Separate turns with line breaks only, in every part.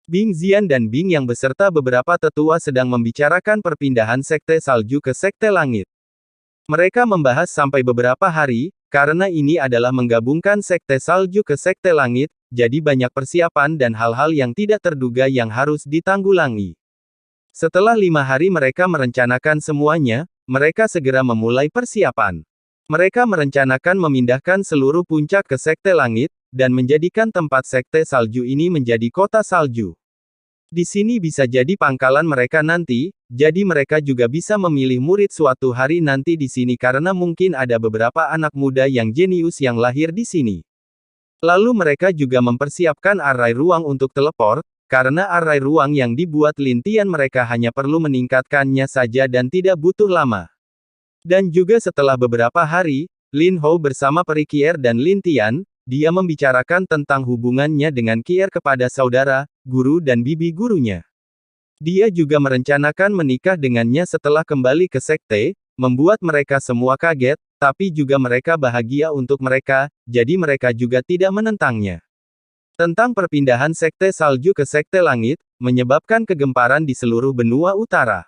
Bing Zian dan Bing yang beserta beberapa tetua sedang membicarakan perpindahan Sekte Salju ke Sekte Langit. Mereka membahas sampai beberapa hari, karena ini adalah menggabungkan Sekte Salju ke Sekte Langit, jadi banyak persiapan dan hal-hal yang tidak terduga yang harus ditanggulangi. Setelah 5 hari mereka merencanakan semuanya, mereka segera memulai persiapan. Mereka merencanakan memindahkan seluruh puncak ke Sekte Langit, dan menjadikan tempat Sekte Salju ini menjadi kota salju. Di sini bisa jadi pangkalan mereka nanti, jadi mereka juga bisa memilih murid suatu hari nanti di sini karena mungkin ada beberapa anak muda yang jenius yang lahir di sini. Lalu mereka juga mempersiapkan arai ruang untuk teleport, karena arai ruang yang dibuat Lin Tian mereka hanya perlu meningkatkannya saja dan tidak butuh lama. Dan juga setelah beberapa hari, Lin Hou bersama Peri Kier dan Lin Tian, dia membicarakan tentang hubungannya dengan Kier kepada saudara, guru dan bibi gurunya. Dia juga merencanakan menikah dengannya setelah kembali ke sekte, membuat mereka semua kaget, tapi juga mereka bahagia untuk mereka, jadi mereka juga tidak menentangnya. Tentang perpindahan Sekte Salju ke Sekte Langit, menyebabkan kegemparan di seluruh benua utara.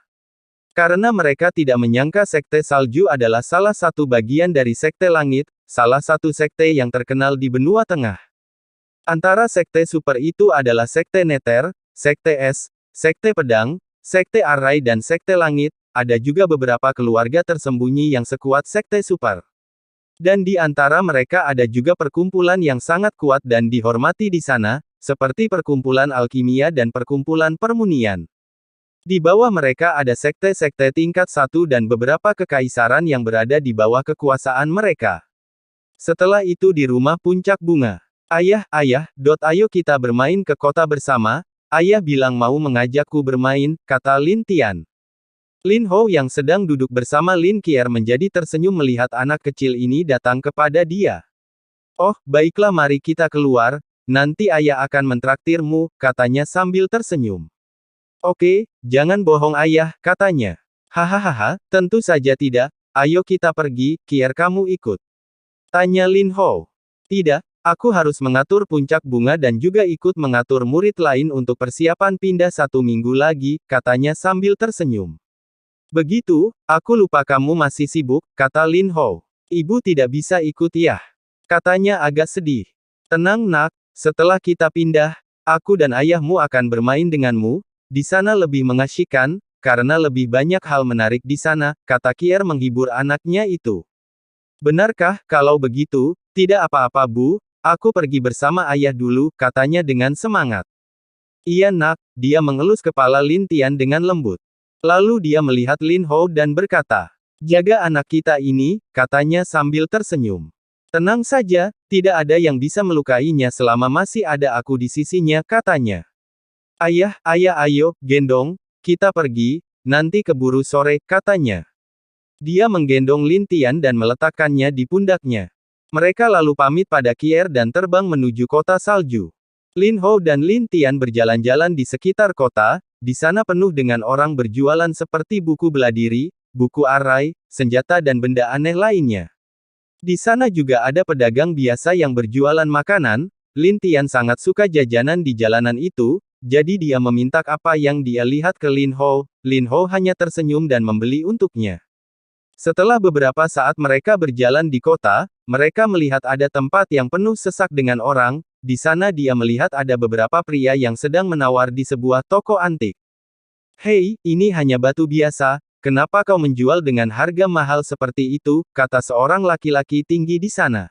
Karena mereka tidak menyangka Sekte Salju adalah salah satu bagian dari Sekte Langit, salah satu sekte yang terkenal di benua tengah. Antara sekte super itu adalah Sekte Nether, Sekte Es, Sekte Pedang, Sekte Arai dan Sekte Langit, ada juga beberapa keluarga tersembunyi yang sekuat Sekte Super. Dan di antara mereka ada juga perkumpulan yang sangat kuat dan dihormati di sana, seperti perkumpulan alkimia dan perkumpulan permunian. Di bawah mereka ada sekte-sekte tingkat 1 dan beberapa kekaisaran yang berada di bawah kekuasaan mereka. Setelah itu di rumah puncak bunga. Ayah, ayo kita bermain ke kota bersama, ayah bilang mau mengajakku bermain, kata Lin Tian. Lin Hou yang sedang duduk bersama Lin Qier menjadi tersenyum melihat anak kecil ini datang kepada dia. Oh, baiklah mari kita keluar, nanti ayah akan mentraktirmu, katanya sambil tersenyum. Oke, jangan bohong ayah, katanya. Hahaha, tentu saja tidak, ayo kita pergi, Qier kamu ikut. Tanya Lin Hou. Tidak, aku harus mengatur puncak bunga dan juga ikut mengatur murid lain untuk persiapan pindah 1 minggu lagi, katanya sambil tersenyum. Begitu, aku lupa kamu masih sibuk, kata Lin Hou. Ibu tidak bisa ikut ya. Katanya agak sedih. Tenang nak, setelah kita pindah, aku dan ayahmu akan bermain denganmu, di sana lebih mengasyikkan, karena lebih banyak hal menarik di sana, kata Qier menghibur anaknya itu. Benarkah, kalau begitu, tidak apa-apa bu, aku pergi bersama ayah dulu, katanya dengan semangat. Iya nak, dia mengelus kepala Lin Tian dengan lembut. Lalu dia melihat Lin Hou dan berkata, jaga anak kita ini, katanya sambil tersenyum. Tenang saja, tidak ada yang bisa melukainya selama masih ada aku di sisinya, katanya. Ayah, ayo, gendong, kita pergi, nanti keburu sore, katanya. Dia menggendong Lin Tian dan meletakkannya di pundaknya. Mereka lalu pamit pada Qier dan terbang menuju kota salju. Lin Hou dan Lin Tian berjalan-jalan di sekitar kota, di sana penuh dengan orang berjualan seperti buku beladiri, buku arai, senjata dan benda aneh lainnya. Di sana juga ada pedagang biasa yang berjualan makanan. Lin Tian sangat suka jajanan di jalanan itu, jadi dia meminta apa yang dia lihat ke Lin Hou. Lin Hou hanya tersenyum dan membeli untuknya. Setelah beberapa saat mereka berjalan di kota, mereka melihat ada tempat yang penuh sesak dengan orang. Di sana dia melihat ada beberapa pria yang sedang menawar di sebuah toko antik. Hei, ini hanya batu biasa, kenapa kau menjual dengan harga mahal seperti itu, kata seorang laki-laki tinggi di sana.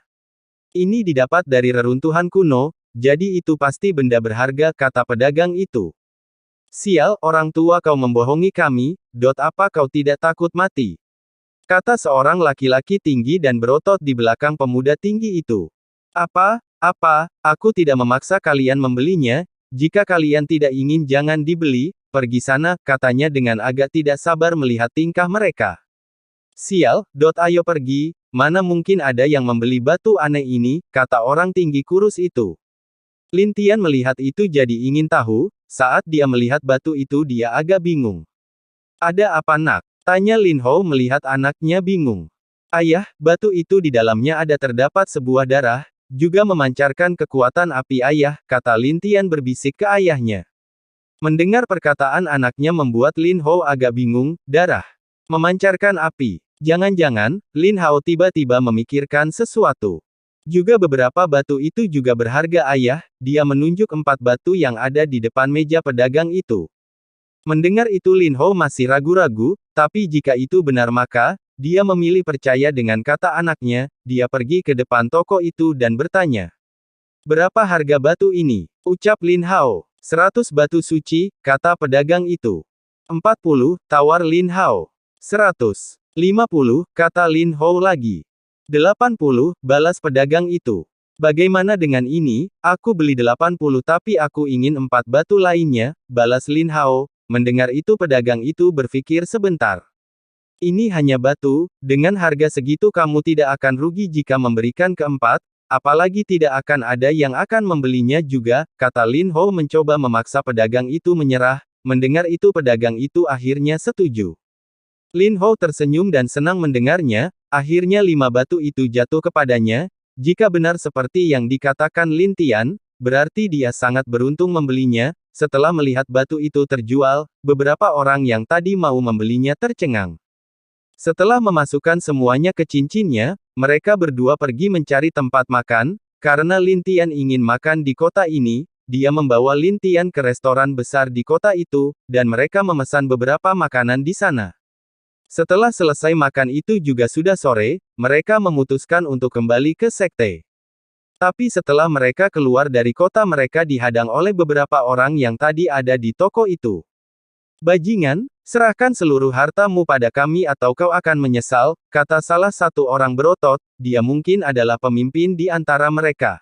Ini didapat dari reruntuhan kuno, jadi itu pasti benda berharga, kata pedagang itu. Sial, orang tua kau membohongi kami, apa kau tidak takut mati? Kata seorang laki-laki tinggi dan berotot di belakang pemuda tinggi itu. Apa, aku tidak memaksa kalian membelinya, jika kalian tidak ingin jangan dibeli, pergi sana, katanya dengan agak tidak sabar melihat tingkah mereka. Sial, ayo pergi, mana mungkin ada yang membeli batu aneh ini, kata orang tinggi kurus itu. Lin Tian melihat itu jadi ingin tahu, saat dia melihat batu itu dia agak bingung. Ada apa nak? Tanya Lin Hou melihat anaknya bingung. Ayah, batu itu di dalamnya ada terdapat sebuah darah, juga memancarkan kekuatan api ayah, kata Lin Tian berbisik ke ayahnya. Mendengar perkataan anaknya membuat Lin Hao agak bingung, darah memancarkan api. Jangan-jangan, Lin Hao tiba-tiba memikirkan sesuatu. Juga beberapa batu itu juga berharga ayah, dia menunjuk 4 batu yang ada di depan meja pedagang itu. Mendengar itu Lin Hao masih ragu-ragu, tapi jika itu benar maka, dia memilih percaya dengan kata anaknya, dia pergi ke depan toko itu dan bertanya. Berapa harga batu ini? Ucap Lin Hao. 100 batu suci, kata pedagang itu. 40, tawar Lin Hao. 100. 50, kata Lin Hao lagi. 80, balas pedagang itu. Bagaimana dengan ini, aku beli 80 tapi aku ingin 4 batu lainnya, balas Lin Hao. Mendengar itu pedagang itu berpikir sebentar. Ini hanya batu, dengan harga segitu kamu tidak akan rugi jika memberikan keempat, apalagi tidak akan ada yang akan membelinya juga, kata Lin Hao mencoba memaksa pedagang itu menyerah. Mendengar itu pedagang itu akhirnya setuju. Lin Hao tersenyum dan senang mendengarnya, akhirnya 5 batu itu jatuh kepadanya. Jika benar seperti yang dikatakan Lin Tian, berarti dia sangat beruntung membelinya. Setelah melihat batu itu terjual, beberapa orang yang tadi mau membelinya tercengang. Setelah memasukkan semuanya ke cincinnya, mereka berdua pergi mencari tempat makan, karena Lin Tian ingin makan di kota ini, dia membawa Lin Tian ke restoran besar di kota itu, dan mereka memesan beberapa makanan di sana. Setelah selesai makan itu juga sudah sore, mereka memutuskan untuk kembali ke sekte. Tapi setelah mereka keluar dari kota mereka dihadang oleh beberapa orang yang tadi ada di toko itu. Bajingan, serahkan seluruh hartamu pada kami atau kau akan menyesal, kata salah satu orang berotot, dia mungkin adalah pemimpin di antara mereka.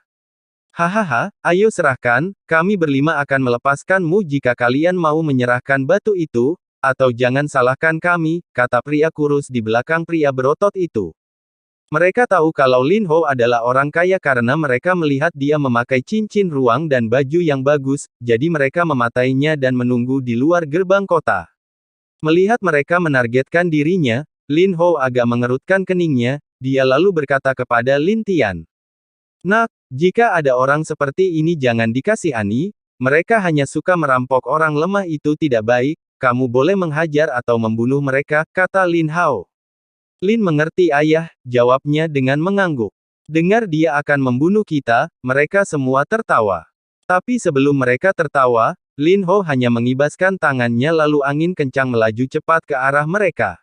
Hahaha, ayo serahkan, kami berlima akan melepaskanmu jika kalian mau menyerahkan batu itu, atau jangan salahkan kami, kata pria kurus di belakang pria berotot itu. Mereka tahu kalau Lin Hao adalah orang kaya karena mereka melihat dia memakai cincin ruang dan baju yang bagus, jadi mereka mematainya dan menunggu di luar gerbang kota. Melihat mereka menargetkan dirinya, Lin Hao agak mengerutkan keningnya, dia lalu berkata kepada Lin Tian. Nak, jika ada orang seperti ini jangan dikasihani, mereka hanya suka merampok orang lemah itu tidak baik, kamu boleh menghajar atau membunuh mereka, kata Lin Hao. Lin mengerti ayah, jawabnya dengan mengangguk. Dengar dia akan membunuh kita, mereka semua tertawa. Tapi sebelum mereka tertawa, Lin Hao hanya mengibaskan tangannya lalu angin kencang melaju cepat ke arah mereka.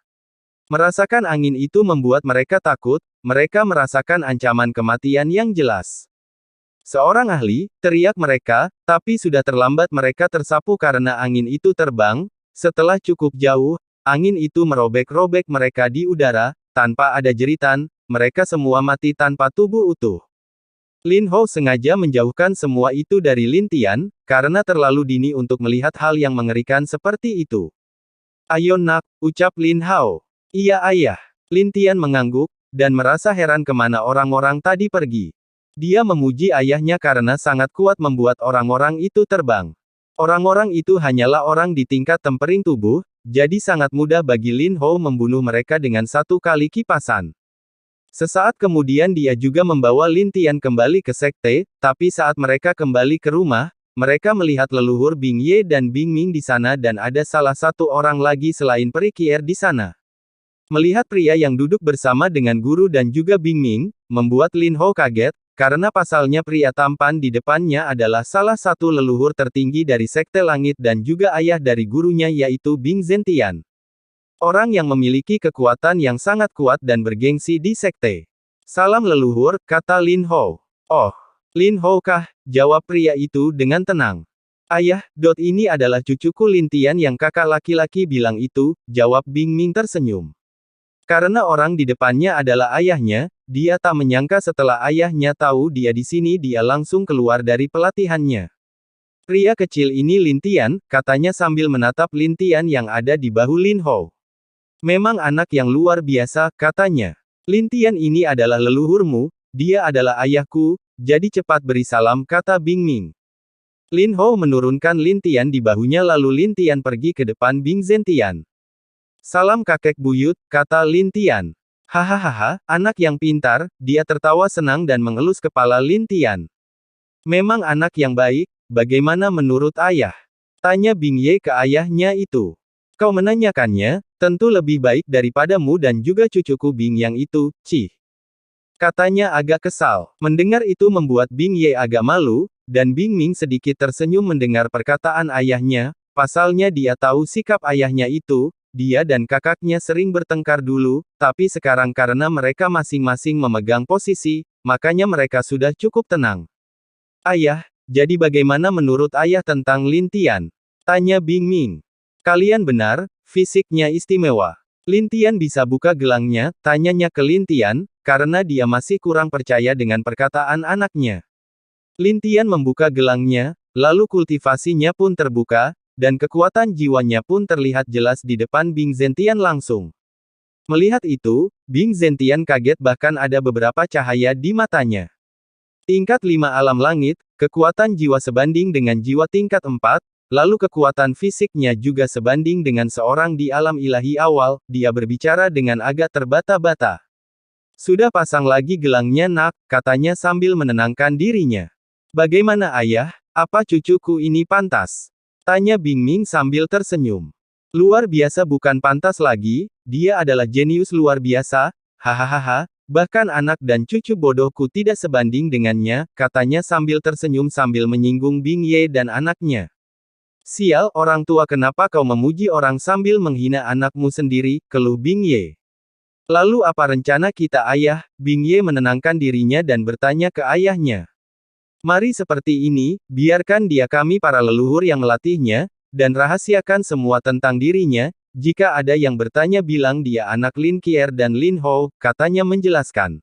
Merasakan angin itu membuat mereka takut, mereka merasakan ancaman kematian yang jelas. Seorang ahli, teriak mereka, tapi sudah terlambat mereka tersapu karena angin itu terbang. Setelah cukup jauh, angin itu merobek-robek mereka di udara, tanpa ada jeritan, mereka semua mati tanpa tubuh utuh. Lin Hao sengaja menjauhkan semua itu dari Lin Tian, karena terlalu dini untuk melihat hal yang mengerikan seperti itu. Ayo nak, ucap Lin Hao. Iya ayah. Lin Tian mengangguk, dan merasa heran kemana orang-orang tadi pergi. Dia memuji ayahnya karena sangat kuat membuat orang-orang itu terbang. Orang-orang itu hanyalah orang di tingkat tempering tubuh, jadi sangat mudah bagi Lin Hao membunuh mereka dengan satu kali kipasan. Sesaat kemudian dia juga membawa Lin Tian kembali ke sekte, tapi saat mereka kembali ke rumah, mereka melihat leluhur Bing Ye dan Bing Ming di sana dan ada salah satu orang lagi selain Peri Kier di sana. Melihat pria yang duduk bersama dengan guru dan juga Bing Ming, membuat Lin Hao kaget, karena pasalnya pria tampan di depannya adalah salah satu leluhur tertinggi dari Sekte Langit dan juga ayah dari gurunya yaitu Bing Zentian. Orang yang memiliki kekuatan yang sangat kuat dan bergengsi di sekte. Salam leluhur, kata Lin Hao. Oh, Lin Hao kah? Jawab pria itu dengan tenang. Ayah, ini adalah cucuku Lin Tian yang kakak laki-laki bilang itu, jawab Bing Ming tersenyum. Karena orang di depannya adalah ayahnya, dia tak menyangka setelah ayahnya tahu dia di sini dia langsung keluar dari pelatihannya. Pria kecil ini Lin Tian, katanya sambil menatap Lin Tian yang ada di bahu Lin Hao. Memang anak yang luar biasa, katanya. Lin Tian ini adalah leluhurmu, dia adalah ayahku, jadi cepat beri salam, kata Bing Ming. Lin Hao menurunkan Lin Tian di bahunya lalu Lin Tian pergi ke depan Bing Zentian. Salam kakek buyut, kata Lin Tian. Hahaha, anak yang pintar, dia tertawa senang dan mengelus kepala Lin Tian. Memang anak yang baik, bagaimana menurut ayah? Tanya Bing Ye ke ayahnya itu. Kau menanyakannya, tentu lebih baik daripadamu dan juga cucuku Bing Yang itu, Cih. Katanya agak kesal. Mendengar itu membuat Bing Ye agak malu, dan Bing Ming sedikit tersenyum mendengar perkataan ayahnya, pasalnya dia tahu sikap ayahnya itu, dia dan kakaknya sering bertengkar dulu, tapi sekarang karena mereka masing-masing memegang posisi, makanya mereka sudah cukup tenang. Ayah, jadi bagaimana menurut ayah tentang Lin Tian? Tanya Bing Ming. Kalian benar, fisiknya istimewa. Lin Tian bisa buka gelangnya, tanyanya ke Lin Tian, karena dia masih kurang percaya dengan perkataan anaknya. Lin Tian membuka gelangnya, lalu kultivasinya pun terbuka, dan kekuatan jiwanya pun terlihat jelas di depan Bing Zentian langsung. Melihat itu, Bing Zentian kaget bahkan ada beberapa cahaya di matanya. Tingkat 5 alam langit, kekuatan jiwa sebanding dengan jiwa tingkat 4, lalu kekuatan fisiknya juga sebanding dengan seorang di alam ilahi awal, dia berbicara dengan agak terbata-bata. Sudah pasang lagi gelangnya nak, katanya sambil menenangkan dirinya. Bagaimana ayah, apa cucuku ini pantas? Tanya Bing Ming sambil tersenyum. Luar biasa bukan pantas lagi, dia adalah jenius luar biasa, hahaha, bahkan anak dan cucu bodohku tidak sebanding dengannya, katanya sambil tersenyum sambil menyinggung Bing Ye dan anaknya. Sial, orang tua kenapa kau memuji orang sambil menghina anakmu sendiri, keluh Bing Ye. Lalu apa rencana kita ayah? Bing Ye menenangkan dirinya dan bertanya ke ayahnya. Mari seperti ini, biarkan dia kami para leluhur yang melatihnya, dan rahasiakan semua tentang dirinya, jika ada yang bertanya bilang dia anak Lin Qier dan Lin Hou, katanya menjelaskan.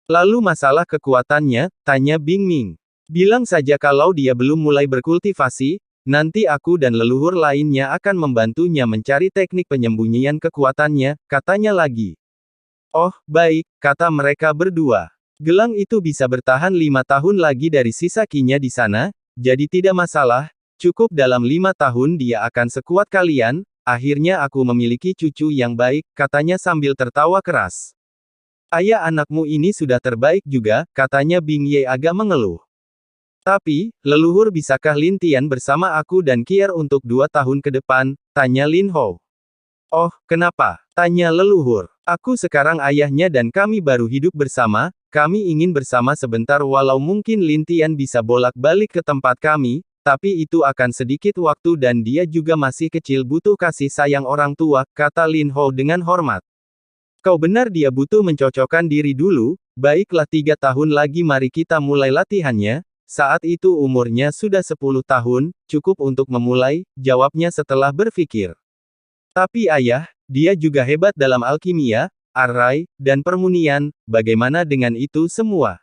Lalu masalah kekuatannya, tanya Bing Ming. Bilang saja kalau dia belum mulai berkultivasi, nanti aku dan leluhur lainnya akan membantunya mencari teknik penyembunyian kekuatannya, katanya lagi. Oh, baik, kata mereka berdua. Gelang itu bisa bertahan 5 tahun lagi dari sisa kinya di sana, jadi tidak masalah, cukup dalam 5 tahun dia akan sekuat kalian, akhirnya aku memiliki cucu yang baik, katanya sambil tertawa keras. Ayah anakmu ini sudah terbaik juga, katanya Bing Ye agak mengeluh. Tapi, leluhur bisakah Lin Tian bersama aku dan Qier untuk 2 tahun ke depan, tanya Lin Hou. Oh, kenapa? Tanya leluhur. Aku sekarang ayahnya dan kami baru hidup bersama, kami ingin bersama sebentar walau mungkin Lin Tian bisa bolak-balik ke tempat kami, tapi itu akan sedikit waktu dan dia juga masih kecil butuh kasih sayang orang tua, kata Lin Hou dengan hormat. Kau benar dia butuh mencocokkan diri dulu, baiklah 3 tahun lagi mari kita mulai latihannya, saat itu umurnya sudah 10 tahun, cukup untuk memulai, jawabnya setelah berpikir. Tapi ayah, dia juga hebat dalam alkimia, arai, dan permunian, bagaimana dengan itu semua?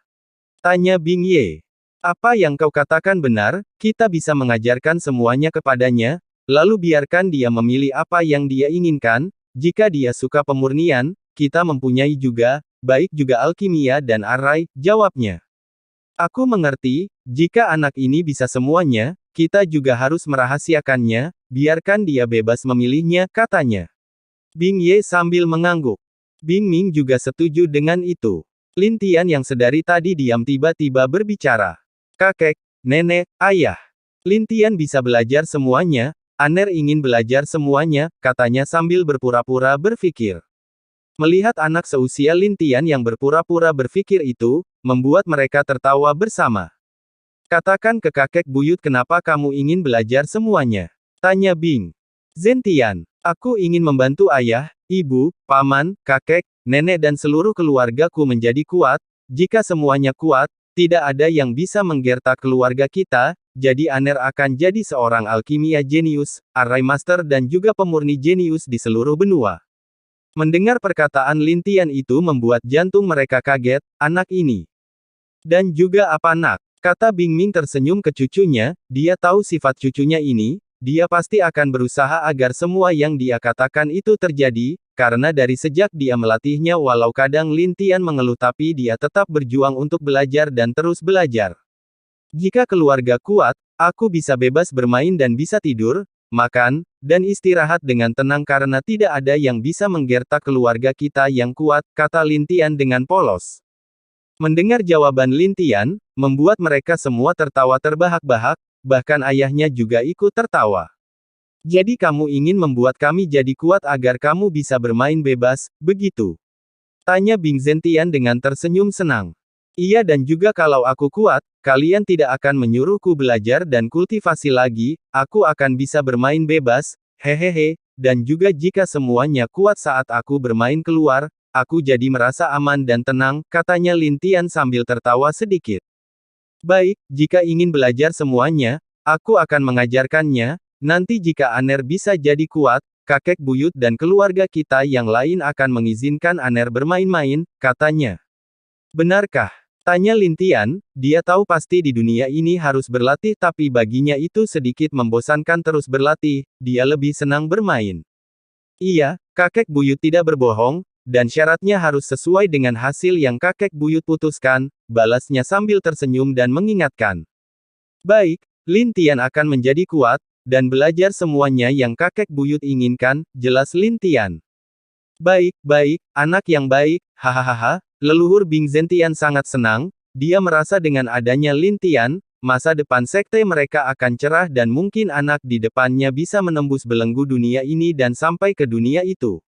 Tanya Bing Ye. Apa yang kau katakan benar, kita bisa mengajarkan semuanya kepadanya, lalu biarkan dia memilih apa yang dia inginkan, jika dia suka pemurnian, kita mempunyai juga, baik juga alkimia dan arai, jawabnya. Aku mengerti, jika anak ini bisa semuanya, kita juga harus merahasiakannya, biarkan dia bebas memilihnya, katanya. Bing Ye sambil mengangguk. Bing Ming juga setuju dengan itu. Lin Tian yang sedari tadi diam tiba-tiba berbicara. Kakek, nenek, ayah. Lin Tian bisa belajar semuanya, Aner ingin belajar semuanya, katanya sambil berpura-pura berpikir. Melihat anak seusia Lin Tian yang berpura-pura berpikir itu, membuat mereka tertawa bersama. Katakan ke kakek buyut kenapa kamu ingin belajar semuanya? Tanya Bing Zentian. Aku ingin membantu ayah, ibu, paman, kakek, nenek dan seluruh keluargaku menjadi kuat. Jika semuanya kuat, tidak ada yang bisa menggertak keluarga kita, jadi Aner akan jadi seorang alkimia jenius, arai master dan juga pemurni jenius di seluruh benua. Mendengar perkataan Lin Tian itu membuat jantung mereka kaget, anak ini. Dan juga apa nak? Kata Bing Ming tersenyum ke cucunya, dia tahu sifat cucunya ini, dia pasti akan berusaha agar semua yang dia katakan itu terjadi, karena dari sejak dia melatihnya walau kadang Lin Tian mengeluh tapi dia tetap berjuang untuk belajar dan terus belajar. Jika keluarga kuat, aku bisa bebas bermain dan bisa tidur, makan, dan istirahat dengan tenang karena tidak ada yang bisa menggertak keluarga kita yang kuat, kata Lin Tian dengan polos. Mendengar jawaban Lin Tian, membuat mereka semua tertawa terbahak-bahak, bahkan ayahnya juga ikut tertawa. Jadi kamu ingin membuat kami jadi kuat agar kamu bisa bermain bebas, begitu? Tanya Bing Zentian dengan tersenyum senang. Iya, dan juga kalau aku kuat, kalian tidak akan menyuruhku belajar dan kultivasi lagi, aku akan bisa bermain bebas, hehehe, dan juga jika semuanya kuat saat aku bermain keluar, aku jadi merasa aman dan tenang, katanya Lin Tian sambil tertawa sedikit. Baik, jika ingin belajar semuanya, aku akan mengajarkannya, nanti jika Aner bisa jadi kuat, kakek buyut dan keluarga kita yang lain akan mengizinkan Aner bermain-main, katanya. Benarkah? Tanya Lin Tian, dia tahu pasti di dunia ini harus berlatih tapi baginya itu sedikit membosankan terus berlatih, dia lebih senang bermain. Iya, kakek buyut tidak berbohong, dan syaratnya harus sesuai dengan hasil yang kakek buyut putuskan, balasnya sambil tersenyum dan mengingatkan. Baik, Lin Tian akan menjadi kuat, dan belajar semuanya yang kakek buyut inginkan, jelas Lin Tian. Baik, baik, anak yang baik, hahaha, leluhur Bing Zentian sangat senang, dia merasa dengan adanya Lin Tian, masa depan sekte mereka akan cerah dan mungkin anak di depannya bisa menembus belenggu dunia ini dan sampai ke dunia itu.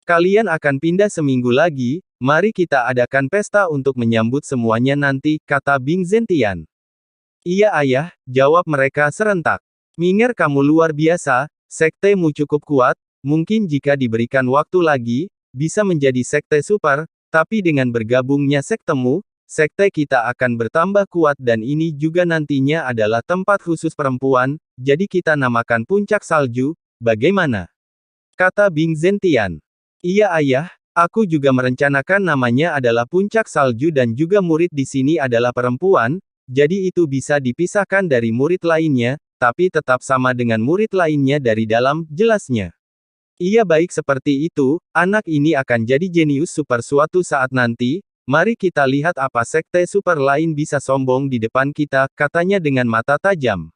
Kalian akan pindah seminggu lagi, mari kita adakan pesta untuk menyambut semuanya nanti, kata Bing Zentian. Iya ayah, jawab mereka serentak. Minger, kamu luar biasa, sektemu cukup kuat, mungkin jika diberikan waktu lagi, bisa menjadi sekte super, tapi dengan bergabungnya sektemu, sekte kita akan bertambah kuat dan ini juga nantinya adalah tempat khusus perempuan, jadi kita namakan puncak salju, bagaimana? Kata Bing Zentian. Iya ayah, aku juga merencanakan namanya adalah puncak salju dan juga murid di sini adalah perempuan, jadi itu bisa dipisahkan dari murid lainnya, tapi tetap sama dengan murid lainnya dari dalam, jelasnya. Iya, baik, seperti itu, anak ini akan jadi jenius super suatu saat nanti, mari kita lihat apa sekte super lain bisa sombong di depan kita, katanya dengan mata tajam.